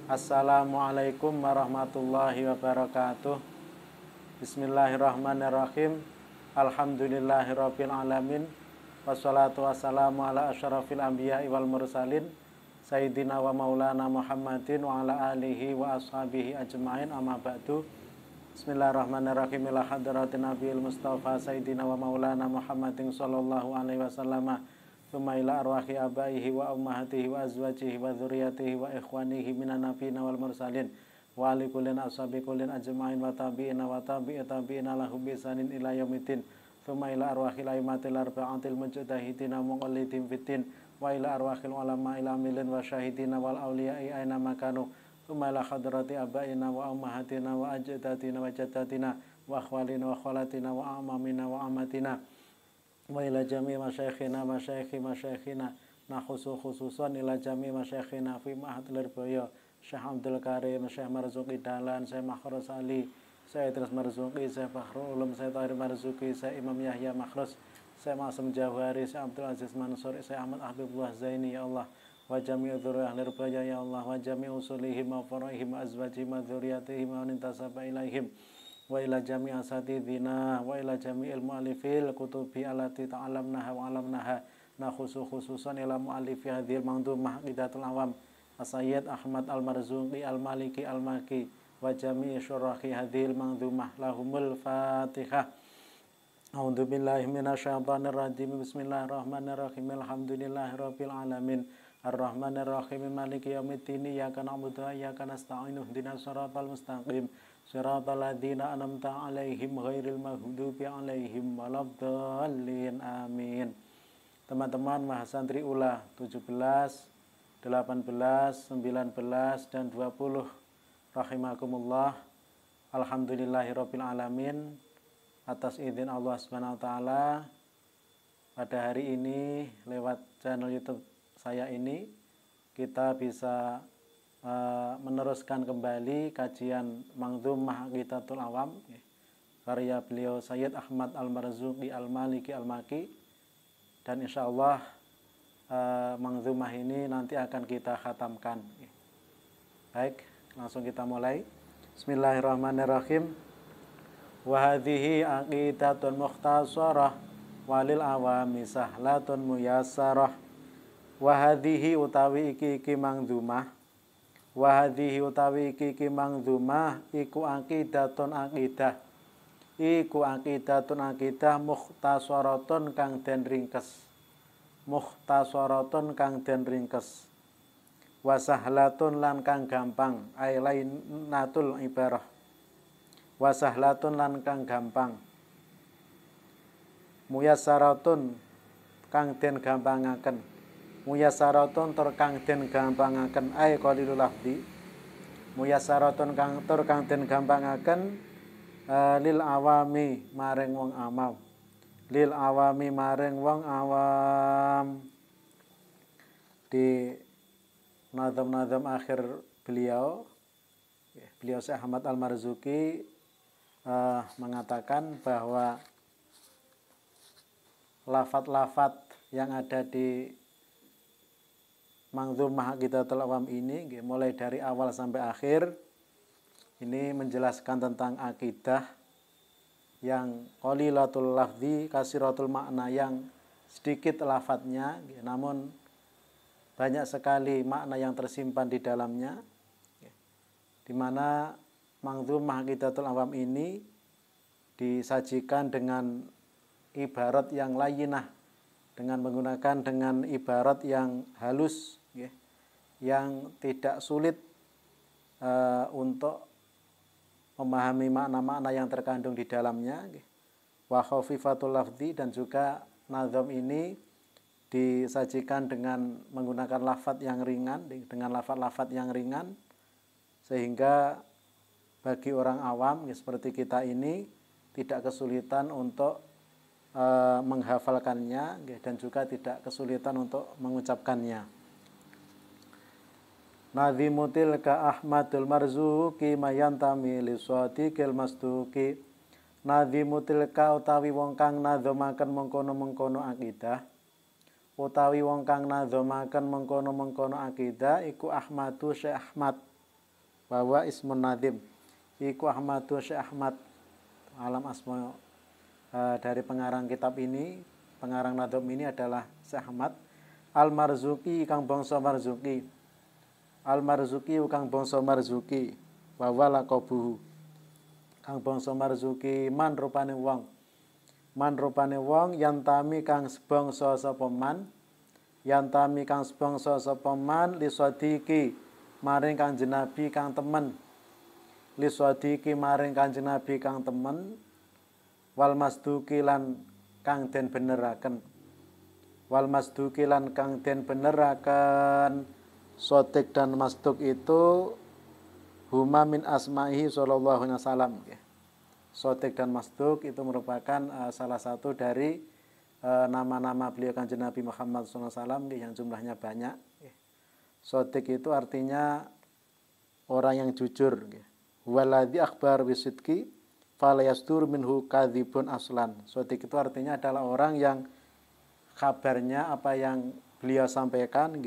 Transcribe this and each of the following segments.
Assalamualaikum warahmatullahi wabarakatuh. Bismillahirrahmanirrahim. Alhamdulillahirabbil alamin. Wassalatu wassalamu ala asyrafil anbiya'i wal mursalin Sayyidina wa maulana Muhammadin wa ala alihi wa ashabihi ajma'in, amma ba'du. Bismillahirrahmanirrahim. Ila hadratin Nabiil Mustafa Sayyidina wa maulana Muhammadin sallallahu alaihi wasallam. Tsumma ila arwahi abaihi wa ummahatihi wa azwajihi wa dzurriyyatihi wa ikhwanihi minan nabiyina wal mursalin wa ali kullin ashabi kullin ajma'in wa tabi'ina wa tabi'i tabi'ina lahum bi ihsanin ila yaumiddin. Tsumma ila arwahil aimatil arba'atil mujtahidina muqallidin fiddin wa ila arwahil ulama ila amilin wa syahidina wal awliya'i aina makanu. Tsumma ila hadrati abaina wa ummahatina wa ajdatina wa jaddatina wa akhwalina wa khalatina wa amamina wa amatina wa ila jami' masyayikhina nah khususan ila jami' masyayikhina fi ma'had Lirboyo, Syekh Abdul Karim, Syekh Marzuki Dahlan, Syekh Makhrus Ali, Syekh Idris Marzuki, Syekh Fakhrul Ulum, Syekh Tahir Marzuki, Syekh Imam Yahya Makhrus, Syekh Masum Jawhari, Syekh Abdul Aziz Mansur, Syekh Ahmad Habibullah Zaini, ya Allah, wa jami' dzurriyyah Lirboyo, ya Allah, wa jami' usulihim wa faraihim wa azwajihim wa dzurriyyatihim wa nintasaba ilaihim wa ila jami' asatidina wa ila jami'il mu'allifil kutubi allati ta'alamnaha wa 'alamnaha na khususan ila mu'allifi hadhil mangdumah Aqidatul Awam Sayyid Ahmad Al-Marzuqi Al-Maliki Al-Maki wa jami'i syurrahi hadhil mangdumah lahumul Fatihah. A'udzu billahi minasyaitonir rajim. Bismillahirrahmanirrahim. Alhamdulillahirabbil alamin. Ar-Rahmanir-Rahim. Maliki yaumiddin. Iyyaka na'budu wa iyyaka nasta'in. Ihdinas shiratal mustaqim. Shiratal ladzina an'amta 'alaihim ghairil maghdubi 'alaihim waladdallin. Amin. Teman-teman mahasantri ula 17, 18, 19 dan 20 rahimakumullah. Alhamdulillahirabbil alamin. Atas izin Allah Subhanahu wa taala, pada hari ini lewat channel YouTube saya ini kita bisa meneruskan kembali kajian Mangdumah Aqidatul Awam karya beliau Sayyid Ahmad Al-Marzuqi Al-Maliki Al-Maki, dan insya Allah Mangdumah ini nanti akan kita khatamkan. Baik, langsung kita mulai. Bismillahirrahmanirrahim. Wa hadhihi aqidatun mukhtasarah walil awami sahlatun muyassarah. Wa hadhihi utawi iki mangdumah. Wa hadhihi utawi iki mangdumah iku aqidatun aqidah. Iku aqidatun aqidah mukhtasaratun kang den ringkes. Mukhtasaratun kang den ringkes. Wa sahlatun lan kang gampang, ai lainatul ibarah. Wa sahlatun lan kang gampang. Muyassaratun kang den gampangaken. Muyassaratun tur kang den gampangaken ai qalilul lafzi. Muyassaratun kang tur kang den gampangaken lil awami maring wong awam. Lil awami maring wong awam. Di nazam-nazam akhir beliau Syekh Ahmad Al-Marzuqi mengatakan bahwa lafat-lafat yang ada di Mangdumah Aqidatul Awam ini mulai dari awal sampai akhir ini menjelaskan tentang akidah yang qalilatul lafzi kasiratul makna, yang sedikit lafadznya namun banyak sekali makna yang tersimpan di dalamnya, di mana Mangdumah Aqidatul Awam ini disajikan dengan ibarat yang layyinah, dengan menggunakan dengan ibarat yang halus, yang tidak sulit untuk memahami makna-makna yang terkandung di dalamnya. Wa khafifatul lafzi, dan juga nazam ini disajikan dengan menggunakan lafaz yang ringan, dengan lafaz-lafaz yang ringan, sehingga bagi orang awam seperti kita ini tidak kesulitan untuk menghafalkannya dan juga tidak kesulitan untuk mengucapkannya. Nadhimutil ka Ahmadul Marzuqi mayantami li shadiqil masduqi. Nadhimutil ka utawi wong kang nadzomaken mengkono-mengkono akidah. Utawi wong kang nadzomaken mengkono-mengkono akidah iku Ahmadu Syekh Ahmad Bahwa ismun nadim iku Ahmadu Syekh Ahmad alam asma dari pengarang kitab ini, pengarang nadom ini adalah Syekh Ahmad Al-Marzuki kang bangsa Marzuki. Al-Marzuki kang bangsa Marzuki. Wa laqabuhu kang bangsa Marzuki man rupane wong. Man rupane wong yantami kang sebangsa sapa man. Yantami kang sebangsa sapa man li sadiki maring Kanjeng Nabi kang temen. Li sadiki maring Kanjeng Nabi kang temen. Wal masduki lan kang den beneraken. Wal masduki lan kang den beneraken. Sotik dan masduk itu huma min asma'ihi sallallahu alaihi wasallam. Sotik dan masduk itu merupakan salah satu dari nama-nama beliau Kanjeng Nabi Muhammad sallallahu alaihi wasallam yang jumlahnya banyak. Sotik itu artinya orang yang jujur. Waladzi akhbar bisidqi fala yasdur minhu kadzibun aslan. Sotik itu artinya adalah orang yang kabarnya apa yang beliau sampaikan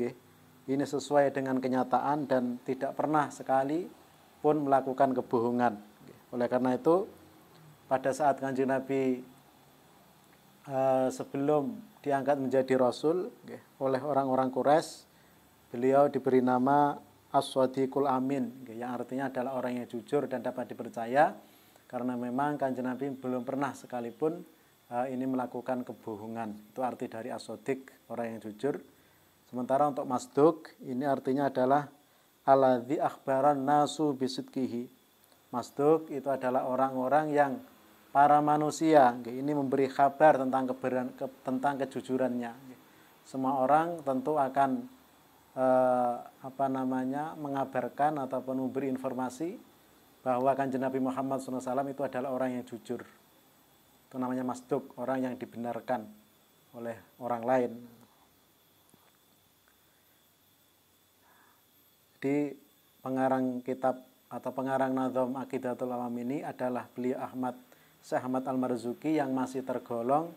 ini sesuai dengan kenyataan dan tidak pernah sekali pun melakukan kebohongan. Oleh karena itu pada saat Kanjeng Nabi sebelum diangkat menjadi Rasul oleh orang-orang Quraisy, beliau diberi nama As-Shadiqul Amin, yang artinya adalah orang yang jujur dan dapat dipercaya, karena memang Kanjeng Nabi belum pernah sekalipun ini melakukan kebohongan. Itu arti dari As-Shadiq, orang yang jujur. Sementara untuk masduk ini artinya adalah alladzi akhbaran nasu bisidqihi. Masduk itu adalah orang-orang yang para manusia ini memberi kabar tentang kejujurannya. Semua orang tentu akan mengabarkan ataupun memberi informasi bahwa Kanjeng Nabi Muhammad SAW itu adalah orang yang jujur. Itu namanya masduk, orang yang dibenarkan oleh orang lain. Di pengarang kitab atau pengarang Nadhom Aqidatul Awam ini adalah beliau Syekh Ahmad Al-Marzuki yang masih tergolong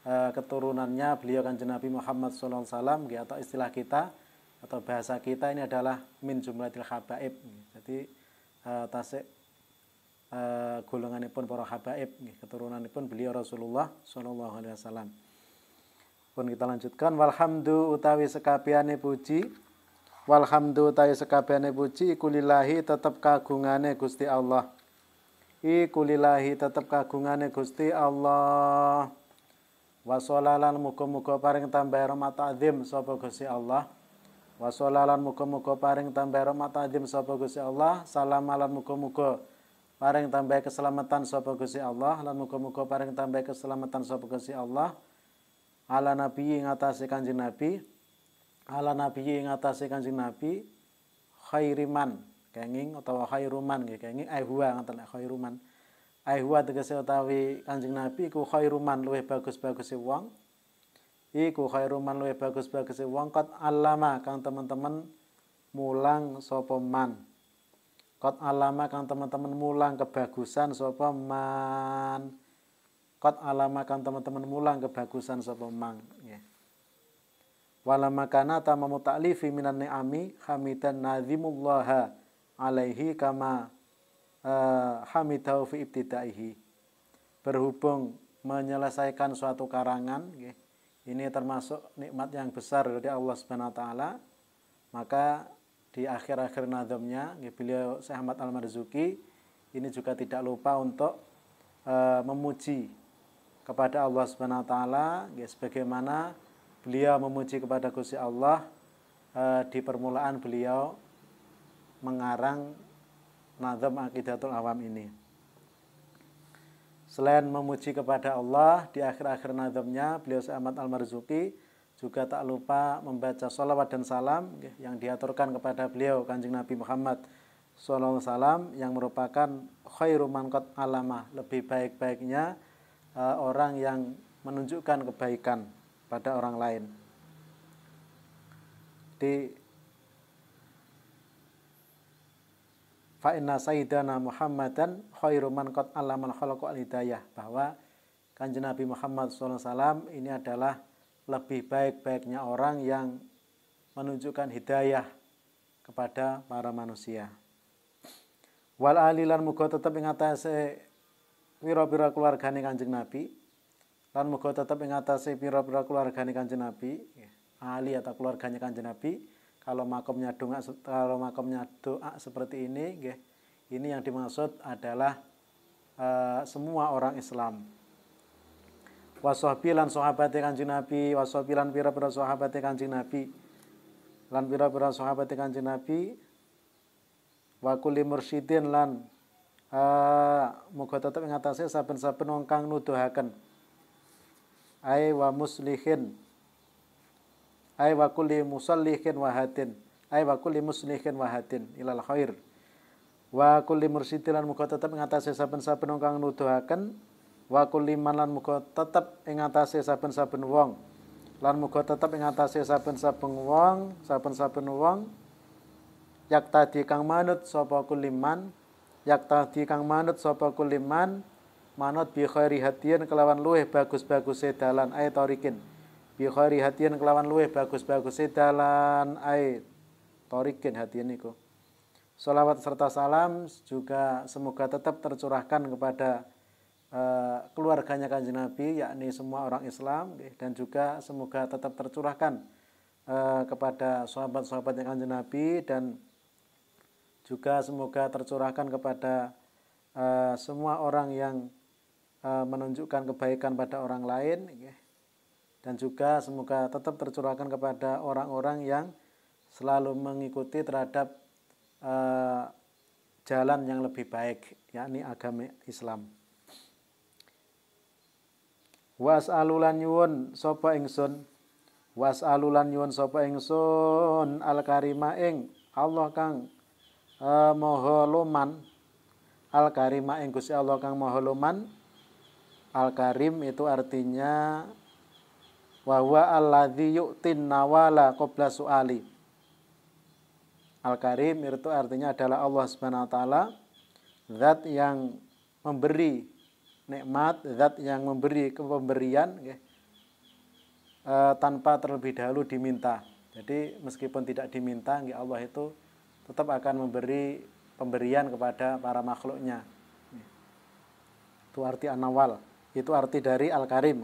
keturunannya beliau Kanjeng Nabi Muhammad SAW, atau istilah kita atau bahasa kita ini adalah min jumlatil habaib. Jadi tasik golonganipun para habaib, keturunanipun beliau Rasulullah SAW. Pun kita lanjutkan, walhamdu utawi sekabehane puji. Walhamdu utawi sekabehane puji iku lillahi tetep kagungane Gusti Allah. Iku lillahi tetep kagungane Gusti Allah. Wa sholalan muga-muga paring tambah rahmat azim sapa Gusti Allah. Wa sholalan muga-muga paring tambah rahmat azim sapa Gusti Allah. Salam lan muga-muga paring tambah keselamatan sapa Gusti Allah. Lan muga-muga paring tambah keselamatan sapa Gusti Allah. Ala nabi ing atase Kanjeng Nabi. Ala nabi ing atase Kanjeng Nabi khairiman kenging utawa khairuman kenging aihwa ngoten khairuman. Aihwa tegese utawi Kanjeng Nabi iku khairuman luwih bagus-baguse wong. Iku khairuman luwih bagus-baguse wong qad alama kang teman-teman mulang sapa man. Qad alama kang teman-teman mulang kebagusan sapa man. Qad alama kang teman-teman mulang kebagusan sapa man nggih. Wala makana tamamu ta'lifi minan ni'ami hamidan nazimullaha alaihi kama hamidahu fi ibtidaihi. Berhubung menyelesaikan suatu karangan, ini termasuk nikmat yang besar dari Allah Subhanahu wa taala, maka di akhir-akhir nazamnya beliau Syekh Ahmad Al-Marzuki ini juga tidak lupa untuk memuji kepada Allah Subhanahu wa taala sebagaimana beliau memuji kepada Gusti Allah di permulaan beliau mengarang Nadhom Aqidatul Awam ini. Selain memuji kepada Allah, di akhir-akhir nadhomnya beliau Syekh Ahmad Al-Marzuki juga tak lupa membaca sholawat dan salam yang diaturkan kepada beliau Kanjeng Nabi Muhammad SAW, yang merupakan khairu man qad alamah, lebih baik-baiknya orang yang menunjukkan kebaikan pada orang lain. Di fa inna sayyidana Muhammadan khairu man qad allamal khalqa al-hidayah, bahwa Kanjeng Nabi Muhammad SAW ini adalah lebih baik-baiknya orang yang menunjukkan hidayah kepada para manusia. Wal ali lan muga tetep ing atase pira-pira keluargane Kanjeng Nabi. Lan muga tetep ing atase pira-pira keluargane Kanjeng Nabi, ali atau keluarganya Kanjeng Nabi. Kalau makomnya doa seperti ini, nggih. Ini yang dimaksud adalah semua orang Islam. Washabi lan sahabate Kanjeng Nabi, washabi lan pira-pira sahabate Kanjeng Nabi. Lan pira-pira sahabate Kanjeng Nabi, wa kulli mursyidin lan muga tetep ing atase saben-saben wong kang nuduhaken. Ai wa muslihin. Ai wa kulli musallihin wa hadin. Ai wa kulli muslihin wa hadin ilal khair. Wa kulli mursyidin lan muga tetep ing atase saben-saben wong kang nuduhaken. Wa kulli man lan muga tetep ing atase saben-saben wong. Lan muga tetep ing atase saben-saben wong yak tadi kang manut sapa kuliman, yak tadi kang manut sapa kuliman, manut bi khairi hadiyan kelawan luweh bagus-baguse dalan ay tarikin. Bi khairi hadiyan kelawan luweh bagus-baguse dalan ay tarikin hadiyan niku. Shalawat serta salam juga semoga tetap tercurahkan kepada keluarganya Kanjeng Nabi, yakni semua orang Islam, dan juga semoga tetap tercurahkan kepada sahabat-sahabatnya Kanjeng Nabi, dan juga semoga tercurahkan kepada semua orang yang menunjukkan kebaikan pada orang lain, dan juga semoga tetap tercurahkan kepada orang-orang yang selalu mengikuti terhadap jalan yang lebih baik, yakni agama Islam. Was'alulan nyuwun sapa ingsun al-karima ing Allah kang maha luman, al-karima ing Gusti Allah kang maha luman. Al-karim itu artinya wa huwa alladzi yu'tin nawala qabla su'ali. Al-karim itu artinya adalah Allah Subhanahu wa taala, zat yang memberi nikmat, zat yang memberi pemberian tanpa terlebih dahulu diminta. Jadi meskipun tidak diminta, Allah itu tetap akan memberi pemberian kepada para makhluknya. Itu arti an-nawal, itu arti dari al-karim.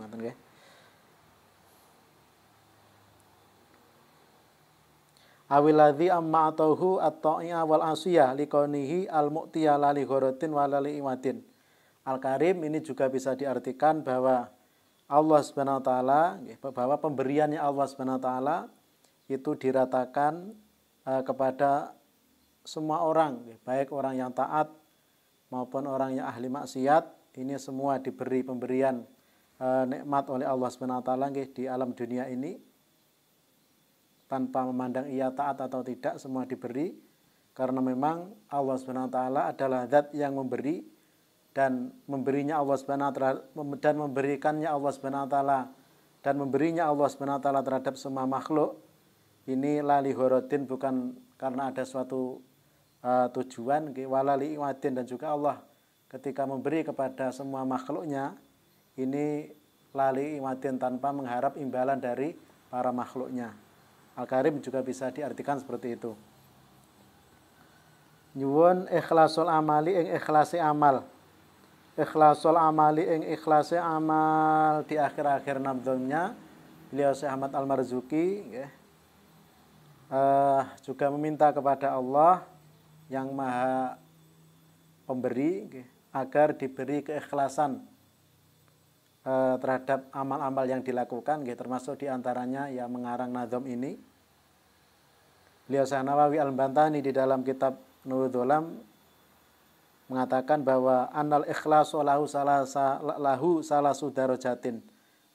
Awiladzi amma atauhu at-ta'i'a wal asiyah liqaunihi al-mu'tiya lali gharatin wa lali iwadin. Al-Karim ini juga bisa diartikan bahwa Allah Subhanahu wa taala, bahwa pemberiannya Allah Subhanahu wa taala itu diratakan kepada semua orang, baik orang yang taat maupun orang yang ahli maksiat. Ini semua diberi pemberian nikmat oleh Allah Subhanahu wa taala di alam dunia ini, tanpa memandang ia taat atau tidak, semua diberi, karena memang Allah Subhanahu wa taala adalah zat yang memberi, dan memberinya Allah Subhanahu wa taala dan memberikannya Allah Subhanahu wa taala dan memberinya Allah Subhanahu wa taala terhadap semua makhluk ini lali horotin, bukan karena ada suatu tujuan, walali iwadin, dan juga Allah ketika memberi kepada semua makhluknya ini lali iwadin, tanpa mengharap imbalan dari para makhluknya. Al-Karim juga bisa diartikan seperti itu. Nyuwun ikhlasul amali ing ikhlasi amal. Ikhlasul amali ing ikhlasi amal, di akhir-akhir nabdhumnya beliau Syekh Ahmad Al-Marzuki juga meminta kepada Allah yang maha pemberi agar diberi keikhlasan terhadap amal-amal yang dilakukan, termasuk diantaranya yang mengarang nazam ini. Beliau Syekh Nawawi Al-Bantani di dalam kitab Nurul Dholam mengatakan bahwa annal ikhlasu lahu salasu darajatin,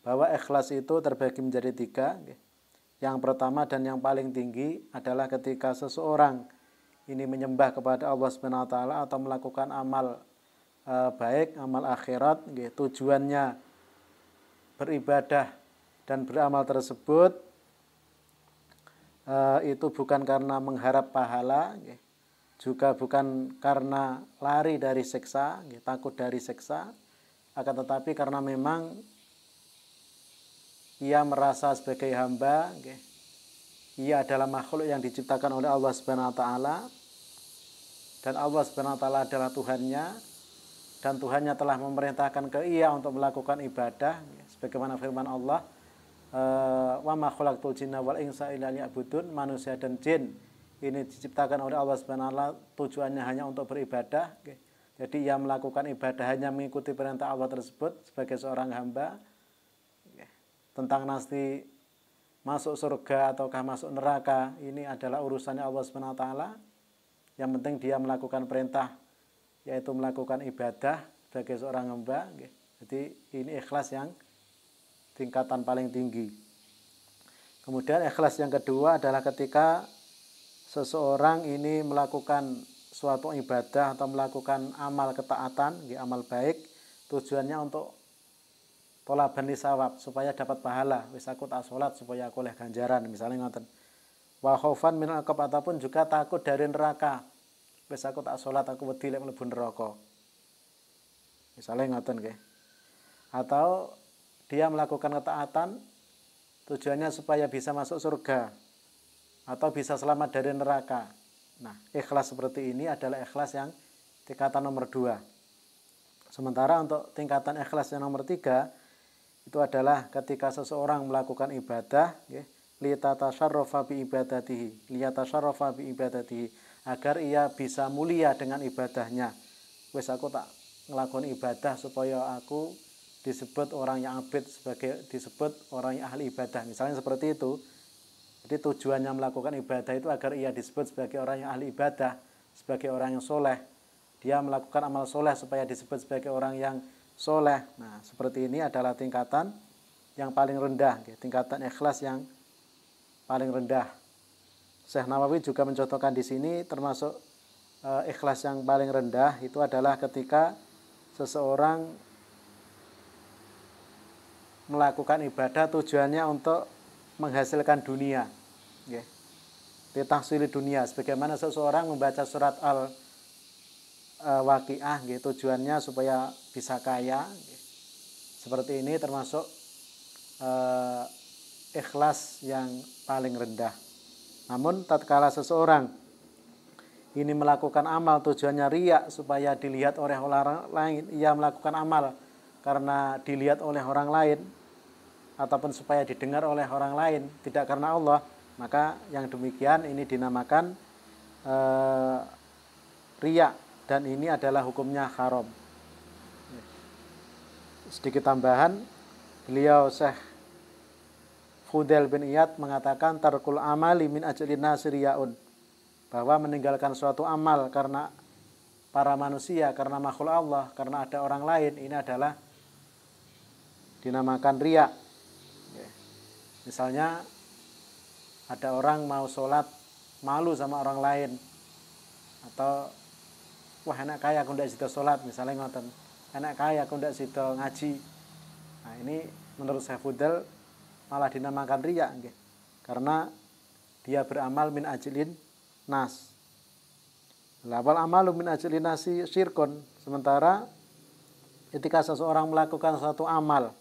bahwa ikhlas itu terbagi menjadi 3. Yang pertama dan yang paling tinggi adalah ketika seseorang ini menyembah kepada Allah Subhanahu wa taala atau melakukan amal baik, amal akhirat, tujuannya beribadah dan beramal tersebut itu bukan karena mengharap pahala, juga bukan karena lari dari siksa, takut dari siksa, akan tetapi karena memang ia merasa sebagai hamba, ia adalah makhluk yang diciptakan oleh Allah Subhanahu wa taala, dan Allah Subhanahu wa taala adalah Tuhannya, dan Tuhannya telah memerintahkan ke ia untuk melakukan ibadah, sebagaimana firman Allah, wa ma khalaqtul jinna wal insa illa liya'budun, manusia dan jin ini diciptakan oleh Allah Subhanahu wa taala tujuannya hanya untuk beribadah. Jadi ia melakukan ibadah hanya mengikuti perintah Allah tersebut sebagai seorang hamba. Tentang nanti masuk surga ataukah masuk neraka, ini adalah urusannya Allah Subhanahu wa taala. Yang penting dia melakukan perintah, yaitu melakukan ibadah sebagai seorang hamba. Jadi ini ikhlas yang tingkatan paling tinggi. Kemudian ikhlas yang kedua adalah ketika seseorang ini melakukan suatu ibadah atau melakukan amal ketaatan, amal baik, tujuannya untuk tolaban lisawab, supaya dapat pahala. Wis aku tak sholat supaya aku oleh ganjaran, misalnya ngoten. Wa khaufan min aqab, ataupun juga takut dari neraka. Wis aku tak sholat aku wedi lek mlebu neraka. Misalnya ngoten nggih. Atau dia melakukan ketaatan tujuannya supaya bisa masuk surga atau bisa selamat dari neraka. Nah, ikhlas seperti ini adalah ikhlas yang tingkatan nomor 2. Sementara untuk tingkatan ikhlas yang nomor 3 itu adalah ketika seseorang melakukan ibadah, liyatasharrafa bi ibadatihi, agar ia bisa mulia dengan ibadahnya. Wes aku tak ngelakuin ibadah supaya aku disebut orang yang abid, sebagai disebut orang yang ahli ibadah, misalnya seperti itu. Jadi tujuannya melakukan ibadah itu agar ia disebut sebagai orang yang ahli ibadah, sebagai orang yang soleh. Dia melakukan amal soleh supaya disebut sebagai orang yang soleh. Nah, seperti ini adalah tingkatan yang paling rendah, tingkatan ikhlas yang paling rendah. Syekh Nawawi juga mencontohkan di sini termasuk ikhlas yang paling rendah itu adalah ketika seseorang melakukan ibadah tujuannya untuk menghasilkan dunia, ditahsili dunia, sebagaimana seseorang membaca surat Al-Waqiah, tujuannya supaya bisa kaya. Seperti ini termasuk ikhlas yang paling rendah. Namun tatkala seseorang ini melakukan amal tujuannya riya, supaya dilihat oleh orang lain, ia melakukan amal karena dilihat oleh orang lain ataupun supaya didengar oleh orang lain, tidak karena Allah, maka yang demikian ini dinamakan riya, dan ini adalah hukumnya haram. Sedikit tambahan, beliau Syekh Fudail bin Iyad mengatakan tarkul amali min ajlin nasi riyaun, bahwa meninggalkan suatu amal karena para manusia, karena makhluk Allah, karena ada orang lain, ini adalah dinamakan riya. Misalnya ada orang mau sholat malu sama orang lain, atau wah enak kaya aku ndak sida sholat, misalnya ngoten, enak kaya aku ndak sida ngaji. Nah, ini menurut Syekh Fudail malah dinamakan riya, karena dia beramal min ajlin nas. Lawal amalu min ajlin nasi syirkun. Sementara ketika seseorang melakukan suatu amal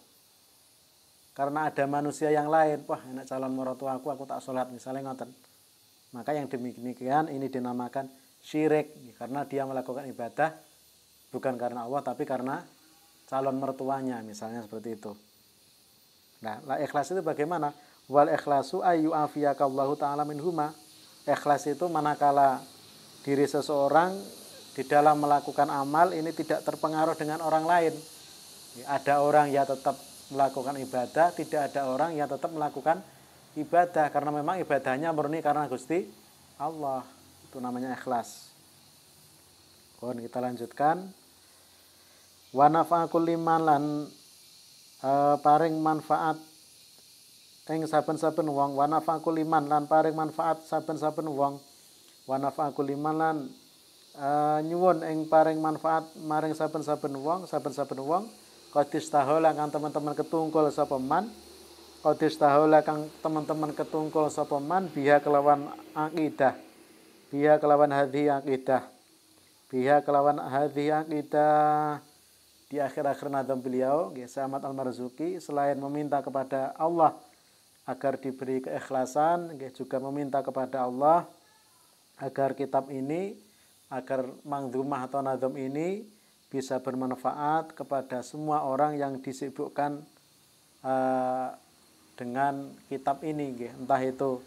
karena ada manusia yang lain, wah enak calon mertua aku tak sholat, misalnya ngoten, maka yang demikian ini dinamakan syirik, karena dia melakukan ibadah bukan karena Allah tapi karena calon mertuanya, misalnya seperti itu. Nah, ikhlas itu bagaimana? Wal ikhlasu ayu afiyakallahu ta'ala minhuma. Ikhlas itu manakala diri seseorang di dalam melakukan amal ini tidak terpengaruh dengan orang lain. Ada orang yang tetap melakukan ibadah, tidak ada orang yang tetap melakukan ibadah, karena memang ibadahnya murni karena Gusti Allah. Itu namanya ikhlas. Kita lanjutkan. Wa nafa'akul liman lan paring manfaat ing saben-saben wong, wa nafa'akul liman lan paring manfaat saben-saben wong, wa nafa'akul liman lan nyuwun ing paring manfaat maring saben-saben wong, saben-saben wong qadis tahola kang teman-teman ketungkul sapa man, qadis tahola kang teman-teman ketungkul sapa man biha kelawan akidah, biha kelawan hadhi akidah, biha kelawan hadhi akidah. Di akhir-akhir nadzam beliau, Ahmad Al-Marzuki, selain meminta kepada Allah agar diberi keikhlasan, juga meminta kepada Allah agar kitab ini agar mangdumah atau nadhom ini bisa bermanfaat kepada semua orang yang disibukkan dengan kitab ini, entah itu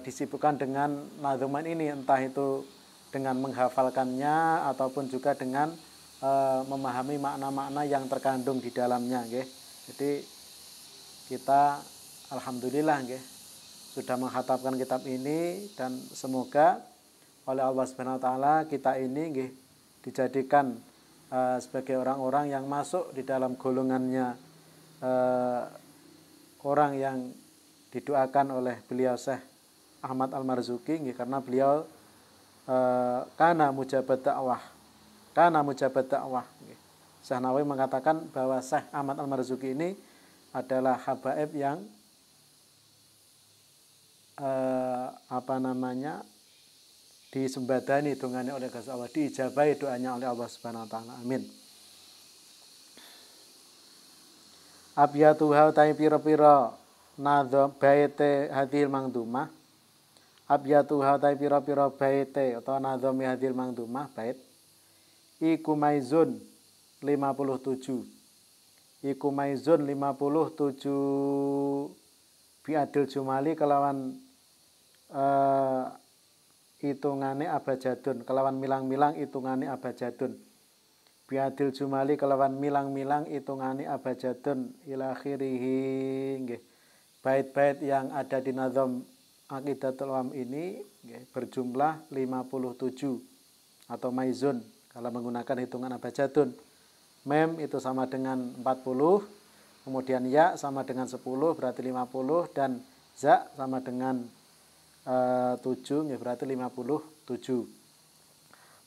disibukkan dengan nadhuman ini, entah itu dengan menghafalkannya ataupun juga dengan memahami makna-makna yang terkandung di dalamnya. Jadi kita alhamdulillah sudah menghatamkan kitab ini, dan semoga oleh Allah Subhanahu wa taala kita ini dijadikan sebagai orang-orang yang masuk di dalam golongannya orang yang didoakan oleh beliau Syekh Ahmad Al-Marzuki, karena beliau kana mujabat dakwah. Syekh Nawawi mengatakan bahwa Syekh Ahmad Al-Marzuki ini adalah habaib yang disembadani dongane oleh Gusti Allah, diijabahi doanya oleh Allah Subhanahu wa taala. Amin. Abyatuha utai pira-pira nadham baite hadil mangdumah. Abyatuha utai pira-pira baite atau nadham hadil mangdumah bait iku maizun 57. Iku maizun 57 biadil jumali kelawan hitungane abajadun, kelawan milang-milang hitungane abajadun. Biadil jumali kelawan milang-milang hitungane abajadun ila akhirih. Bait-bait yang ada di nazam Aqidatul Awam ini berjumlah 57 atau maizun kalau menggunakan hitungan abajadun. Mem itu sama dengan 40, kemudian ya sama dengan 10 berarti 50, dan za sama dengan 7 berarti 57.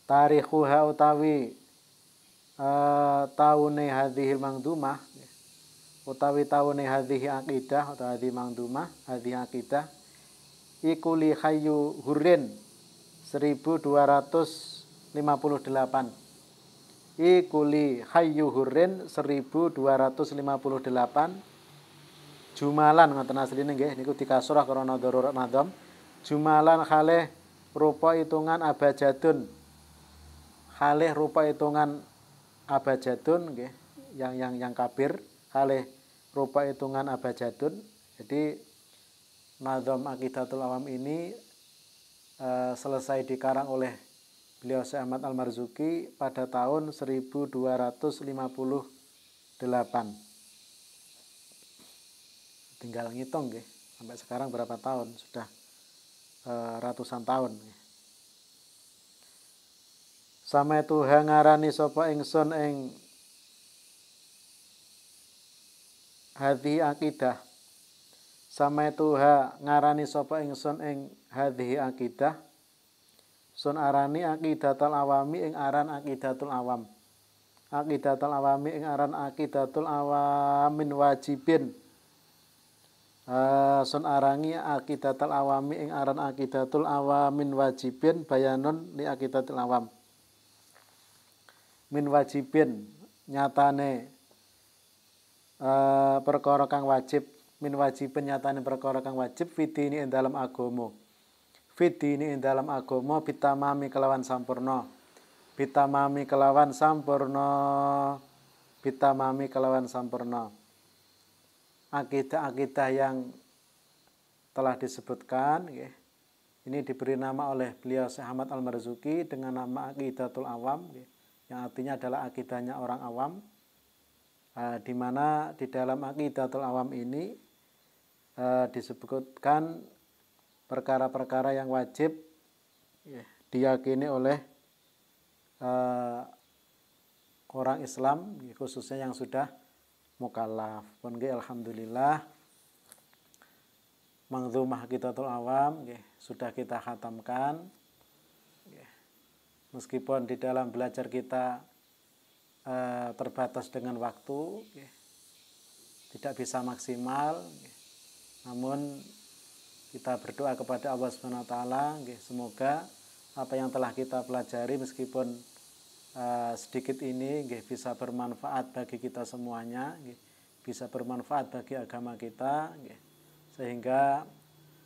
Tarikhuha utawi taune hadhil mangdumah, utawi taune hadhihi aqidah atau hadhi mangdumah, hadhi aqidah iku li khayyu hurrin 1258. Iku li khayyu hurrin 1258. Jumalan ngoten asline nggih niku dikasurah karena darurat nadham. Jumalan khalih rupa hitungan abajadun. Khalih rupa hitungan abajadun nggih, yang kabir khalih rupa hitungan abajadun. Jadi nazam Aqidatul Awam ini selesai dikarang oleh beliau Syekh Ahmad Al-Marzuki pada tahun 1258. Tinggal ngitung nggih, sampai sekarang berapa tahun? Sudah ratusan tahun. Sama Tuhan ngarani sapa ingsun ing hadhi aqidah. Sama Tuhan ngarani sapa ingsun ing hadhi aqidah. Sun arani aqidatul awami ing aran aqidatul awam. Aqidatul awami ing aran aqidatul awamin wajibin. Sun arangi aqidatul awami ing aran aqidatul awamin wajibin bayanun li aqidatul awam. Min wajibin nyatane perkara kang wajib, min wajibin nyatane perkara kang wajib fitini ing dalam agama. Fitini ing dalam agama bitamami kelawan sampurna. Bitamami kelawan sampurna. Bitamami kelawan sampurna. Akidah-akidah yang telah disebutkan ini diberi nama oleh beliau Syekh Ahmad Al-Marzuki dengan nama Aqidatul Awam, yang artinya adalah akidahnya orang awam, di mana di dalam Aqidatul Awam ini disebutkan perkara-perkara yang wajib diyakini oleh orang Islam, khususnya yang sudah mukallaf. Pun alhamdulillah Mangdhumah Aqidatul Awam sudah kita khatamkan. Meskipun di dalam belajar kita terbatas dengan waktu, tidak bisa maksimal, namun kita berdoa kepada Allah Subhanahu wa taala semoga apa yang telah kita pelajari meskipun sedikit ini bisa bermanfaat bagi kita semuanya, bisa bermanfaat bagi agama kita, sehingga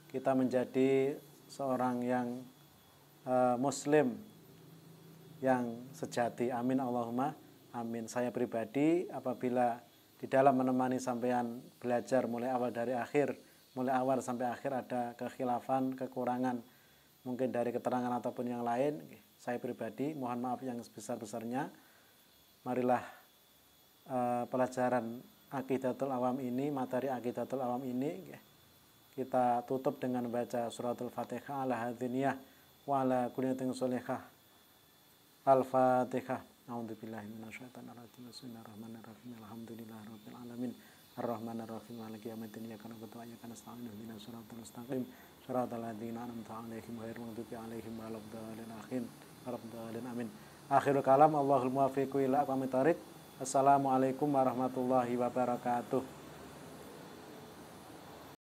kita menjadi seorang yang muslim yang sejati. Amin Allahumma amin. Saya pribadi apabila di dalam menemani sampean belajar mulai awal sampai akhir ada kekhilafan, kekurangan mungkin dari keterangan ataupun yang lain, saya pribadi mohon maaf yang sebesar-besarnya. Marilah pelajaran Aqidatul Awam ini, materi Aqidatul Awam ini kita tutup dengan baca suratul Fatihah ala hadziniyah wa ala kulliyatin sholihah. Al-Fatihah. A'udzubillahi minasyaitonir rajim. Bismillahirrahmanirrahim. Alhamdulillahirabbil alamin. Arrahmanirrahim. Maliki yaumiddin. Iyyaka na'budu wa iyyaka nasta'in. Ihdinas siratal mustaqim. Shiratal ladzina an'amta 'alaihim ghairil maghdubi 'alaihim waladdallin. Amin. Akhirul kalam. Allahul muwaffiq ila aqwamit thoriq. Assalamualaikum warahmatullahi wabarakatuh.